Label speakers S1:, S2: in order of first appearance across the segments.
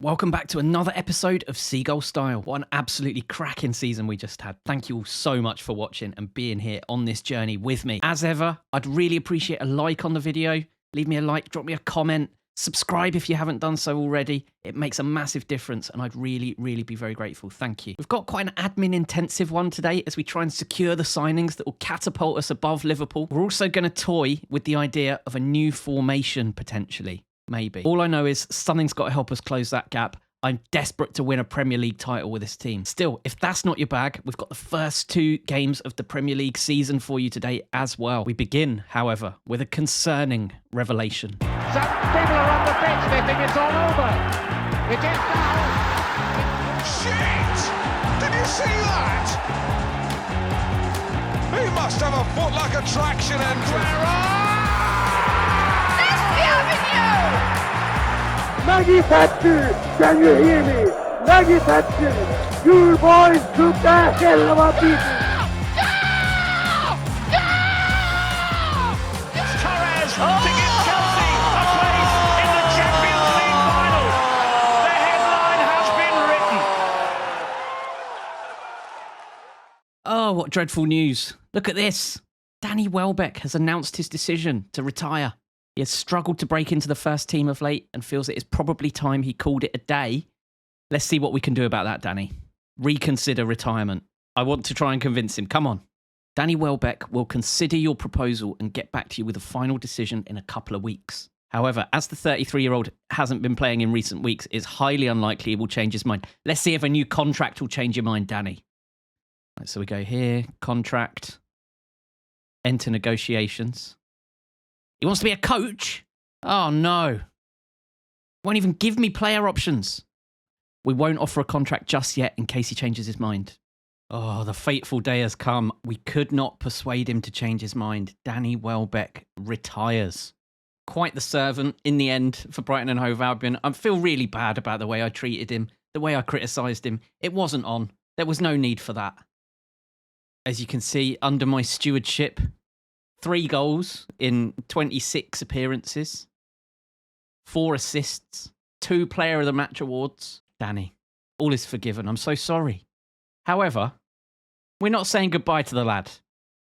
S1: Welcome back to another episode of Seagull Style. What an absolutely cracking season we just had. Thank you all so much for watching and being here on this journey with me. As ever, I'd really appreciate a like on the video. Leave me a like, drop me a comment, subscribe if you haven't done so already. It makes a massive difference and I'd really be very grateful. Thank you. We've got quite an admin intensive one today as we try and secure the signings that will catapult us above Liverpool. We're also going to toy with the idea of a new formation potentially. Maybe. All I know is something's got to help us close that gap. I'm desperate to win a Premier League title with this team. Still, if that's not your bag, we've got the first 2 games of the Premier League season for you today as well. We begin, however, with a concerning revelation.
S2: Some people are on the pitch, they think it's all over. It is now.
S3: Shit! Did you see that? He must have a foot like a traction engine.
S4: Maggie Thatcher, can you hear me? Maggie Thatcher, your boys took the hell of a beating.
S2: Torres to give Chelsea a place in the Champions League final. The headline has been written.
S1: Oh, what dreadful news. Look at this. Danny Welbeck has announced his decision to retire. He has struggled to break into the first team of late and feels it is probably time he called it a day. Let's see what we can do about that, Danny. Reconsider retirement. I want to try and convince him. Come on. Danny Welbeck will consider your proposal and get back to you with a final decision in a couple of weeks. However, as the 33-year-old hasn't been playing in recent weeks, it's highly unlikely he will change his mind. Let's see if a new contract will change your mind, Danny. Right, so we go here, contract, enter negotiations. He wants to be a coach? Oh, no. Won't even give me player options. We won't offer a contract just yet in case he changes his mind. Oh, the fateful day has come. We could not persuade him to change his mind. Danny Welbeck retires. Quite the servant in the end for Brighton and Hove Albion. I feel really bad about the way I treated him, the way I criticised him. It wasn't on. There was no need for that. As you can see, under my stewardship, 3 goals in 26 appearances, 4 assists, 2 Player of the Match awards. Danny, all is forgiven. I'm so sorry. However, we're not saying goodbye to the lad.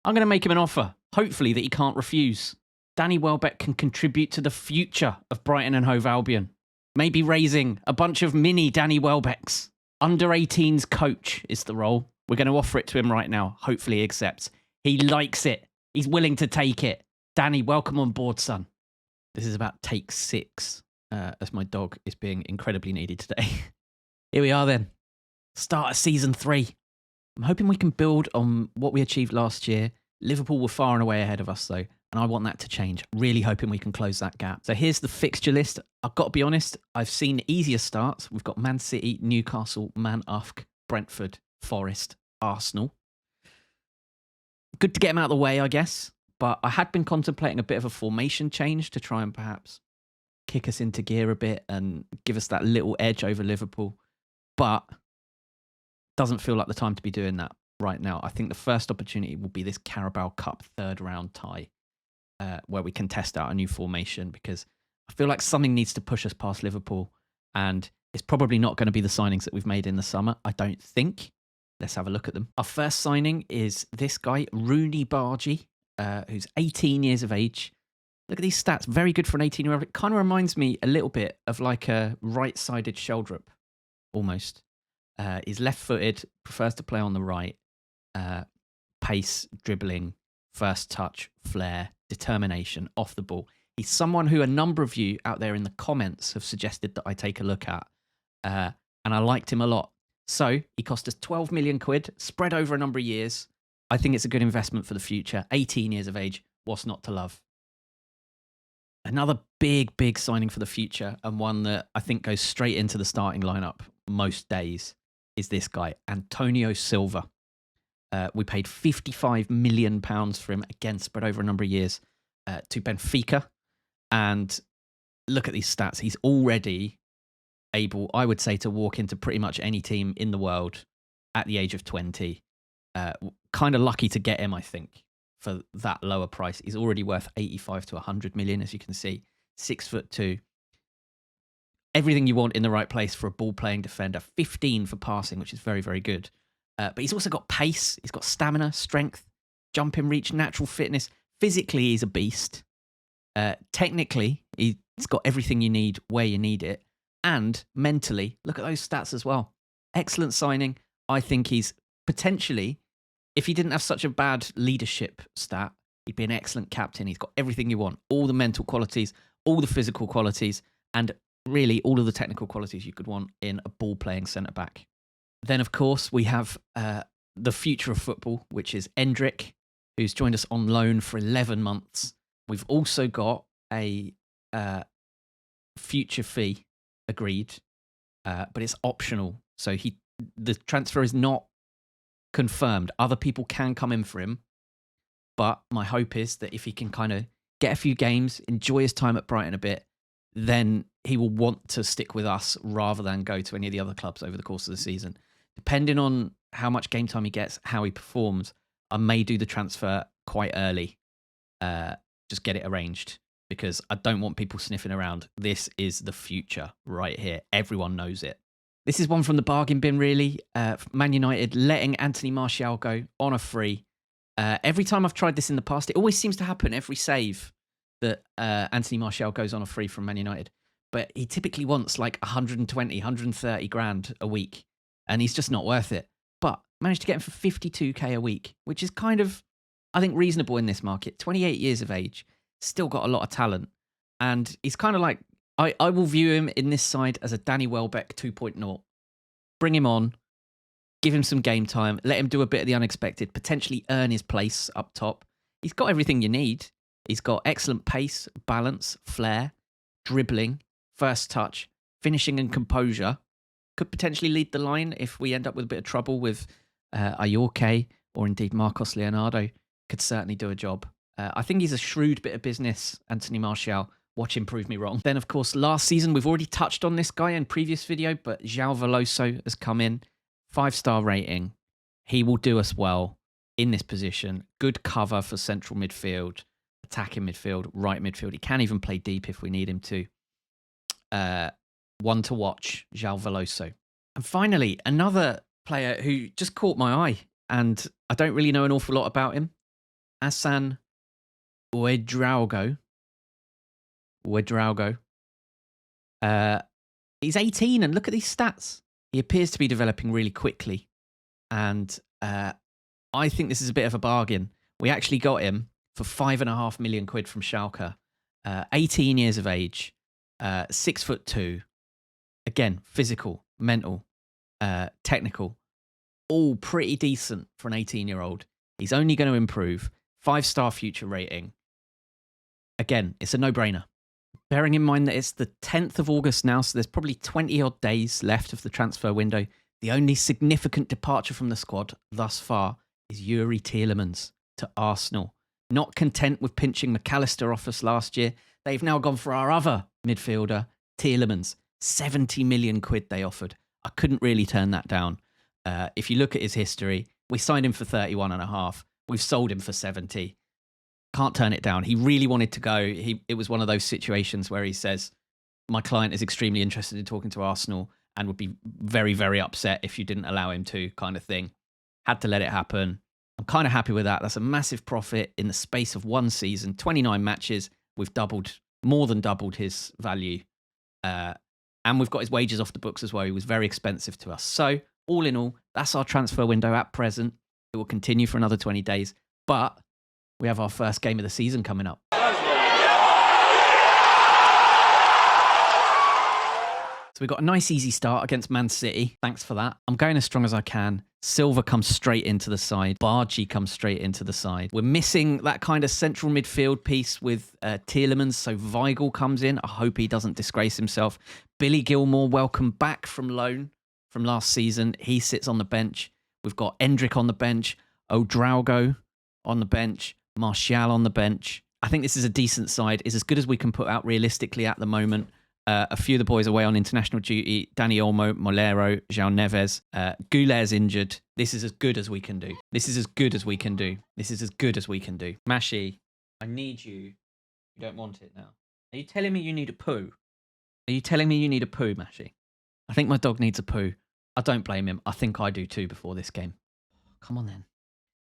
S1: I'm going to make him an offer, hopefully that he can't refuse. Danny Welbeck can contribute to the future of Brighton and Hove Albion. Maybe raising a bunch of mini Danny Welbecks. Under 18s coach is the role. We're going to offer it to him right now. Hopefully he accepts. He likes it. He's willing to take it. Danny, welcome on board, son. This is about take 6, as my dog is being incredibly needy today. Here we are then. Start of season 3. I'm hoping we can build on what we achieved last year. Liverpool were far and away ahead of us, though, and I want that to change. Really hoping we can close that gap. So here's the fixture list. I've got to be honest, I've seen easier starts. We've got Man City, Newcastle, Man Ufk, Brentford, Forest, Arsenal. Good to get him out of the way, I guess. But I had been contemplating a bit of a formation change to try and perhaps kick us into gear a bit and give us that little edge over Liverpool. But doesn't feel like the time to be doing that right now. I think the first opportunity will be this Carabao Cup 3rd round tie where we can test out a new formation because I feel like something needs to push us past Liverpool and it's probably not going to be the signings that we've made in the summer, I don't think. Let's have a look at them. Our first signing is this guy, Rooney Bargy, who's 18 years of age. Look at these stats. Very good for an 18-year-old. It kind of reminds me a little bit of like a right-sided Sheldrup, almost. He's left-footed, prefers to play on the right. Pace, dribbling, first touch, flair, determination, off the ball. He's someone who a number of you out there in the comments have suggested that I take a look at. And I liked him a lot. So he cost us 12 million quid, spread over a number of years. I think it's a good investment for the future. 18 years of age, what's not to love? Another big signing for the future and one that I think goes straight into the starting lineup most days is this guy, Antonio Silva. We paid £55 million for him, again, spread over a number of years, to Benfica. And look at these stats. He's already able, I would say, to walk into pretty much any team in the world at the age of 20. Kind of lucky to get him, I think, for that lower price. He's already worth 85 to 100 million, as you can see. 6'2", everything you want in the right place for a ball-playing defender. 15 for passing, which is very, very good. But he's also got pace. He's got stamina, strength, jumping reach, natural fitness. Physically, he's a beast. Technically, he's got everything you need where you need it. And mentally, look at those stats as well. Excellent signing. I think he's potentially, if he didn't have such a bad leadership stat, he'd be an excellent captain. He's got everything you want. All the mental qualities, all the physical qualities, and really all of the technical qualities you could want in a ball-playing centre-back. Then, of course, we have the future of football, which is Endrick, who's joined us on loan for 11 months. We've also got a future fee agreed, but it's optional. So the transfer is not confirmed. Other people can come in for him, but my hope is that if he can kind of get a few games, enjoy his time at Brighton a bit, then he will want to stick with us rather than go to any of the other clubs over the course of the season. Depending on how much game time he gets, how he performs, I may do the transfer quite early. Just get it arranged, because I don't want people sniffing around. This is the future right here. Everyone knows it. This is one from the bargain bin, really. Man United letting Anthony Martial go on a free. Every time I've tried this in the past, it always seems to happen every save that Anthony Martial goes on a free from Man United. But he typically wants like 120, 130 grand a week, and he's just not worth it. But managed to get him for 52k a week, which is kind of, I think, reasonable in this market. 28 years of age, still got a lot of talent. And he's kind of like, I will view him in this side as a Danny Welbeck 2.0. Bring him on, give him some game time, let him do a bit of the unexpected, potentially earn his place up top. He's got everything you need. He's got excellent pace, balance, flair, dribbling, first touch, finishing and composure. Could potentially lead the line if we end up with a bit of trouble with Ayorke or indeed Marcos Leonardo. Could certainly do a job. I think he's a shrewd bit of business, Anthony Martial. Watch him prove me wrong. Then, of course, last season, we've already touched on this guy in previous video, but João Veloso has come in. 5-star rating. He will do us well in this position. Good cover for central midfield, attacking midfield, right midfield. He can even play deep if we need him to. One to watch, João Veloso. And finally, another player who just caught my eye, and I don't really know an awful lot about him. Hassan Ouedraogo. He's 18, and look at these stats. He appears to be developing really quickly, and I think this is a bit of a bargain. We actually got him for £5.5 million from Schalke. 18 years of age, 6'2". Again, physical, mental, technical, all pretty decent for an 18-year-old. He's only going to improve. 5-star future rating. Again, it's a no-brainer. Bearing in mind that it's the 10th of August now, so there's probably 20-odd days left of the transfer window. The only significant departure from the squad thus far is Yuri Tielemans to Arsenal. Not content with pinching McAllister off us last year, they've now gone for our other midfielder, Tielemans. 70 million quid they offered. I couldn't really turn that down. If you look at his history, we signed him for 31.5. We've sold him for 70. Can't turn it down. He really wanted to go. It was one of those situations where he says, my client is extremely interested in talking to Arsenal and would be very, very upset if you didn't allow him to, kind of thing. Had to let it happen. I'm kind of happy with that. That's a massive profit in the space of one season. 29 matches. We've more than doubled his value. And we've got his wages off the books as well. He was very expensive to us. So all in all, that's our transfer window at present. It will continue for another 20 days. But we have our first game of the season coming up. So we got a nice easy start against Man City. Thanks for that. I'm going as strong as I can. Silva comes straight into the side. Bargy comes straight into the side. We're missing that kind of central midfield piece with Tielemans, so Weigl comes in. I hope he doesn't disgrace himself. Billy Gilmore, welcome back from loan from last season. He sits on the bench. We've got Endrick on the bench. Ouedraogo on the bench. Martial on the bench. I think this is a decent side. It's as good as we can put out realistically at the moment. A few of the boys away on international duty. Dani Olmo, Molero, João Neves. Goulet's injured. This is as good as we can do. Mashi, I need you. You don't want it now. Are you telling me you need a poo? Are you telling me you need a poo, Mashy? I think my dog needs a poo. I don't blame him. I think I do too before this game. Come on then.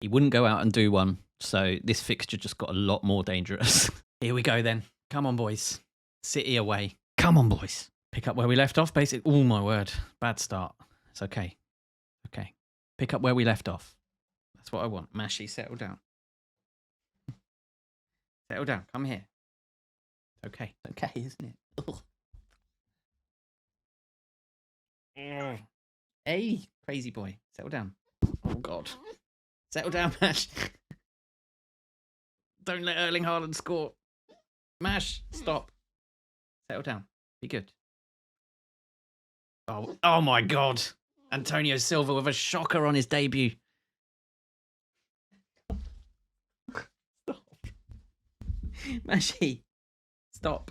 S1: He wouldn't go out and do one, so this fixture just got a lot more dangerous. Here we go then. Come on, boys. City away. Come on, boys. Pick up where we left off, basically. Oh, my word. Bad start. It's okay. Okay. Pick up where we left off. That's what I want. Mashy, settle down. Settle down. Come here. It's okay. It's okay, isn't it? Ugh. Ugh. Hey, crazy boy. Settle down. Oh, God. Settle down, Mash. Don't let Erling Haaland score. Mash, stop. Settle down. Be good. Oh my God. Antonio Silva with a shocker on his debut. Stop. Mashy. Stop.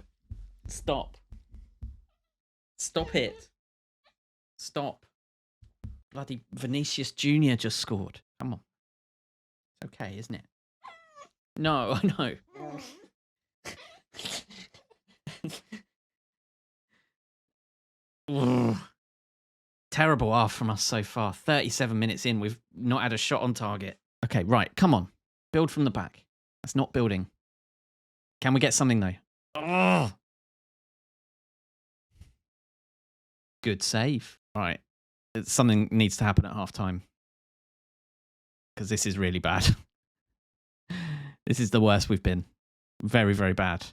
S1: Stop. Stop it. Stop. Bloody Vinicius Jr. just scored. Come on. It's okay, isn't it? No, I know. Terrible half from us so far. 37 minutes in, we've not had a shot on target. Okay, right, come on. Build from the back. That's not building. Can we get something, though? Oh. Good save. All right. Something needs to happen at half-time. Because this is really bad. This is the worst we've been. Very, very bad.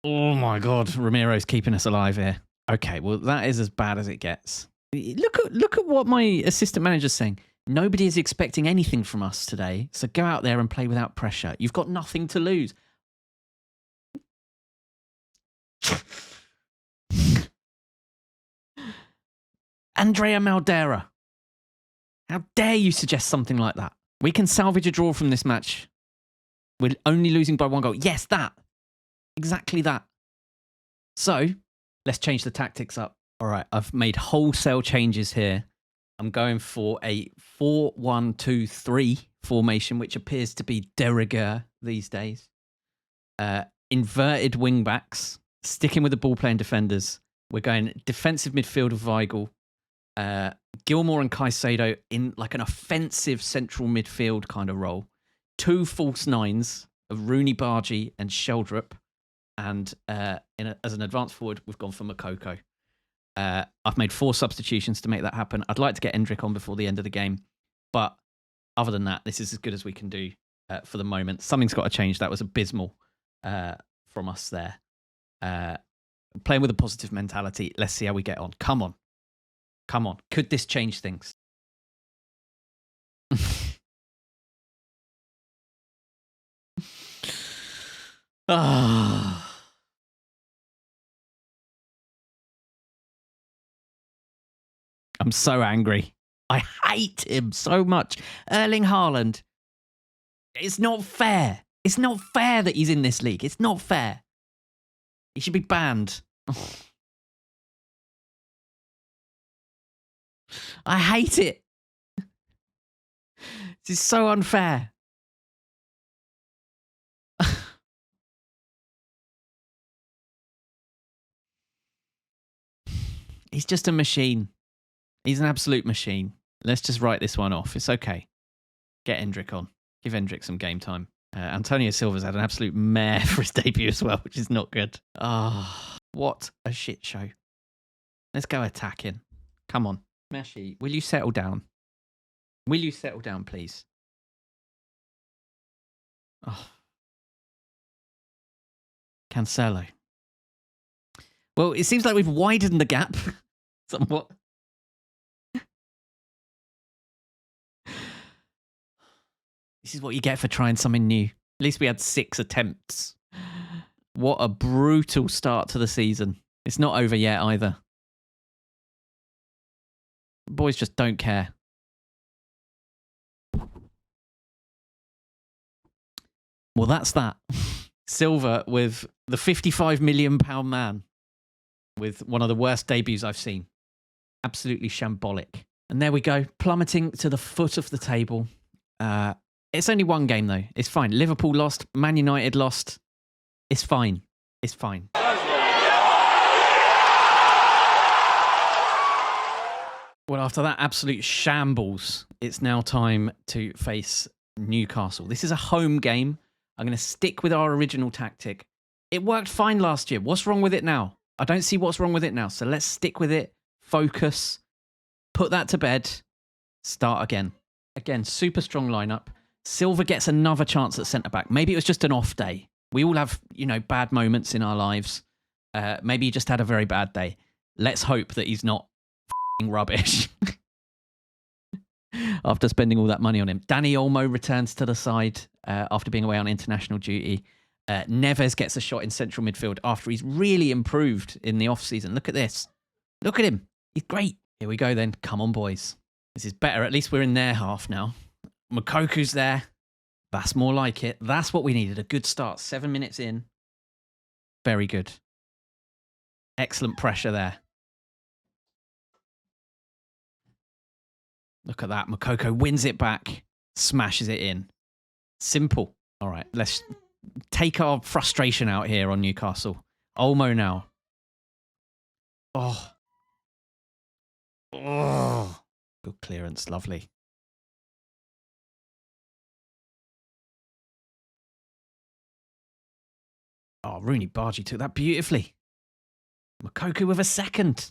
S1: Oh my God, Ramiro's keeping us alive here. Okay, well that is as bad as it gets. Look at what my assistant manager's saying. Nobody is expecting anything from us today, so go out there and play without pressure. You've got nothing to lose. Andrea Maldera. How dare you suggest something like that? We can salvage a draw from this match. We're only losing by 1 goal. Yes, that. Exactly that. So, let's change the tactics up. All right, I've made wholesale changes here. I'm going for a 4-1-2-3 formation, which appears to be de rigueur these days. Inverted wing backs, sticking with the ball-playing defenders. We're going defensive midfield of Weigl. Gilmore and Caicedo in like an offensive central midfield kind of role. 2 false nines of Rooney, Bargy and Sheldrup. And as an advanced forward, we've gone for Makoko. I've made 4 substitutions to make that happen. I'd like to get Endrick on before the end of the game. But other than that, this is as good as we can do for the moment. Something's got to change. That was abysmal from us there. Playing with a positive mentality. Let's see how we get on. Come on. Come on. Could this change things? I'm so angry. I hate him so much. Erling Haaland. It's not fair. It's not fair that he's in this league. It's not fair. He should be banned. I hate it. This is so unfair. He's just a machine. He's an absolute machine. Let's just write this one off. It's okay. Get Endrick on. Give Endrick some game time. Antonio Silva's had an absolute mare for his debut as well, which is not good. Oh, what a shit show. Let's go attacking. Come on. Mashy, will you settle down? Will you settle down, please? Oh. Cancelo. Well, it seems like we've widened the gap somewhat. This is what you get for trying something new. At least we had 6 attempts. What a brutal start to the season. It's not over yet either. Boys just don't care. Well, that's that. Silva with the £55 million man. With one of the worst debuts I've seen. Absolutely shambolic. And there we go. Plummeting to the foot of the table. It's only 1 game, though. It's fine. Liverpool lost. Man United lost. It's fine. It's fine. Well, after that absolute shambles, it's now time to face Newcastle. This is a home game. I'm going to stick with our original tactic. It worked fine last year. What's wrong with it now? I don't see what's wrong with it now. So let's stick with it. Focus. Put that to bed. Start again. Again, super strong lineup. Silva gets another chance at centre-back. Maybe it was just an off day. We all have, bad moments in our lives. Maybe he just had a very bad day. Let's hope that he's not rubbish after spending all that money on him. Dani Olmo returns to the side after being away on international duty. Neves gets a shot in central midfield after he's really improved in the off-season. Look at this. Look at him. He's great. Here we go then. Come on, boys. This is better. At least we're in their half now. Mokoku's there. That's more like it. That's what we needed. A good start. 7 minutes in. Very good. Excellent pressure there. Look at that. Moukoko wins it back. Smashes it in. Simple. All right. Let's take our frustration out here on Newcastle. Olmo now. Oh. Good clearance. Lovely. Oh, Rooney Bargy took that beautifully. Moukoko with a second.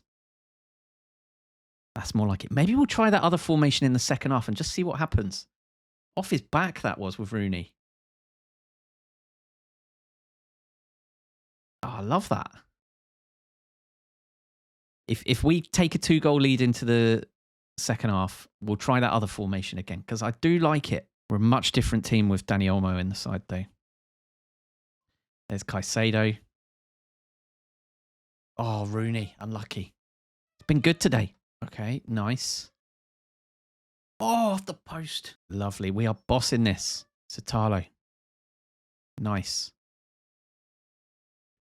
S1: That's more like it. Maybe we'll try that other formation in the second half and just see what happens. Off his back that was with Rooney. Oh, I love that. If we take a 2-goal lead into the second half, we'll try that other formation again because I do like it. We're a much different team with Dani Olmo in the side though. There's Caicedo. Oh, Rooney. Unlucky. It's been good today. Okay, nice. Oh, off the post. Lovely. We are bossing this. Satalo. Nice.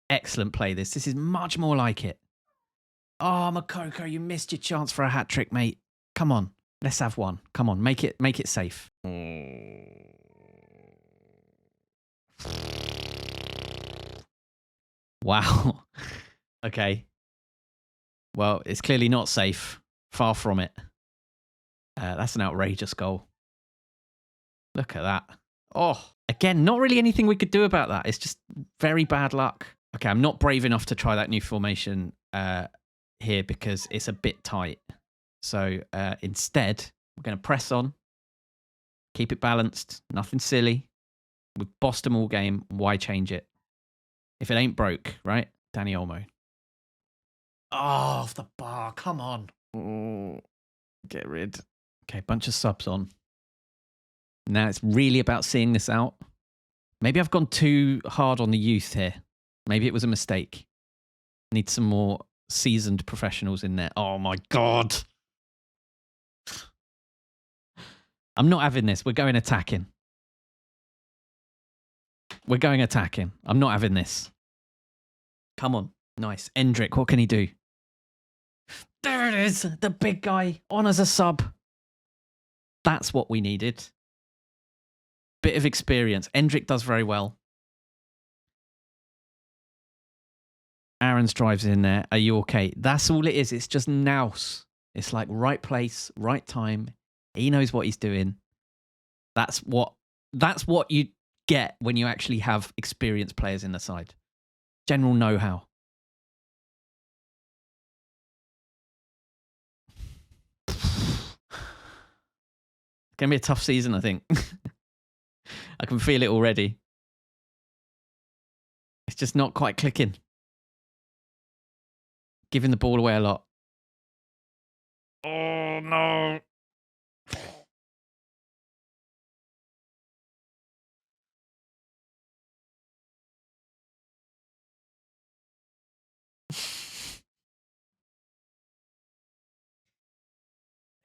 S1: Excellent play this. This is much more like it. Oh, Moukoko, you missed your chance for a hat-trick, mate. Come on. Let's have one. Come on, make it safe. Wow. Okay. Well, it's clearly not safe. Far from it. That's an outrageous goal. Look at that. Oh, again, not really anything we could do about that. It's just very bad luck. Okay, I'm not brave enough to try that new formation here because it's a bit tight. So instead, we're going to press on. Keep it balanced. Nothing silly. We've bossed them all game. Why change it? If it ain't broke, right? Dani Olmo. Oh, off the bar. Come on. Oh, get rid. Okay, bunch of subs on. Now it's really about seeing this out. Maybe I've gone too hard on the youth here. Maybe it was a mistake. Need some more seasoned professionals in there. Oh my God. I'm not having this. We're going attacking. We're going attacking. I'm not having this. Come on. Nice. Endrick, what can he do? There it is. The big guy on as a sub. That's what we needed. Bit of experience. Endrick does very well. Aaron's drives in there. Are you okay? That's all it is. It's just nous. It's like right place, right time. He knows what he's doing. That's what you get when you actually have experienced players in the side. General know-how. It's going to be a tough season, I think. I can feel it already. It's just not quite clicking. Giving the ball away a lot. Oh, no.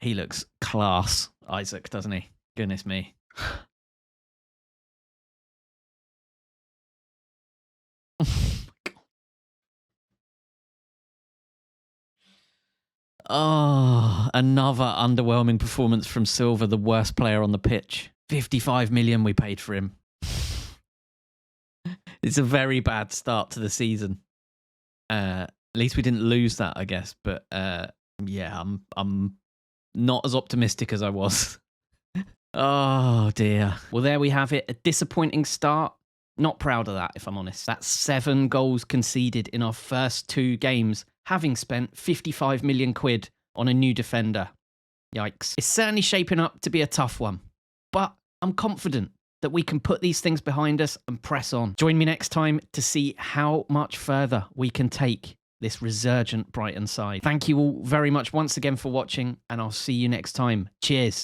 S1: He looks class, Isaac, doesn't he? Goodness me. Oh, another underwhelming performance from Silva, the worst player on the pitch. 55 million we paid for him. It's a very bad start to the season. At least we didn't lose that, I guess. But yeah, I'm not as optimistic as I was. Oh dear. Well, there we have it. A disappointing start. Not proud of that, if I'm honest. That's 7 goals conceded in our first 2 games, having spent 55 million quid on a new defender. Yikes. It's certainly shaping up to be a tough one, but I'm confident that we can put these things behind us and press on. Join me next time to see how much further we can take this resurgent Brighton side. Thank you all very much once again for watching, and I'll see you next time. Cheers.